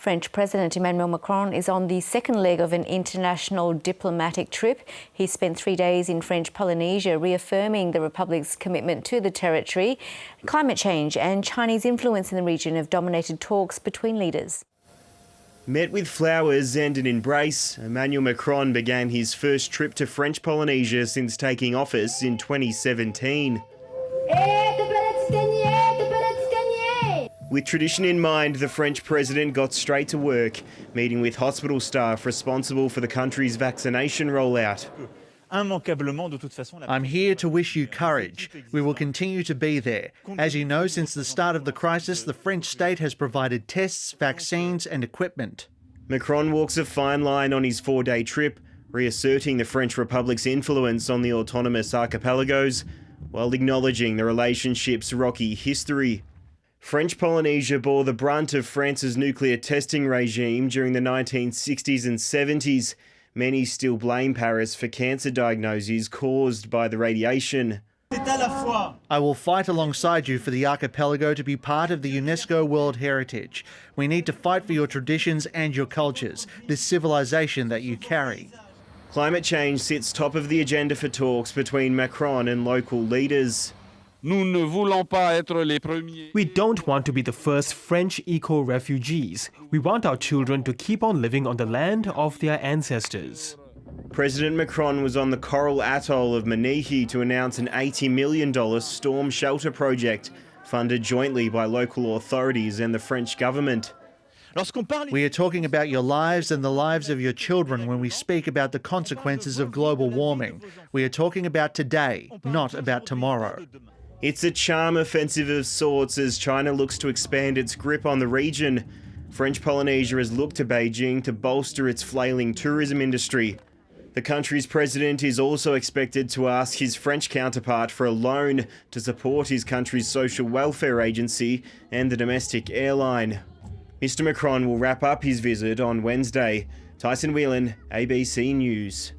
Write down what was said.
French President Emmanuel Macron is on the second leg of an international diplomatic trip. He spent 3 days in French Polynesia, reaffirming the Republic's commitment to the territory. Climate change and Chinese influence in the region have dominated talks between leaders. Met with flowers and an embrace, Emmanuel Macron began his first trip to French Polynesia since taking office in 2017. With tradition in mind, the French president got straight to work, meeting with hospital staff responsible for the country's vaccination rollout. I'm here to wish you courage. We will continue to be there. As you know, since the start of the crisis, the French state has provided tests, vaccines and equipment. Macron walks a fine line on his 4-day trip, reasserting the French Republic's influence on the autonomous archipelagos, while acknowledging the relationship's rocky history. French Polynesia bore the brunt of France's nuclear testing regime during the 1960s and 70s. Many still blame Paris for cancer diagnoses caused by the radiation. I will fight alongside you for the archipelago to be part of the UNESCO World Heritage. We need to fight for your traditions and your cultures, this civilization that you carry. Climate change sits top of the agenda for talks between Macron and local leaders. We don't want to be the first French eco-refugees. We want our children to keep on living on the land of their ancestors. President Macron was on the coral atoll of Manihi to announce an $80 million storm shelter project funded jointly by local authorities and the French government. We are talking about your lives and the lives of your children when we speak about the consequences of global warming. We are talking about today, not about tomorrow. It's a charm offensive of sorts as China looks to expand its grip on the region. French Polynesia has looked to Beijing to bolster its flailing tourism industry. The country's president is also expected to ask his French counterpart for a loan to support his country's social welfare agency and the domestic airline. Mr. Macron will wrap up his visit on Wednesday. Tyson Whelan, ABC News.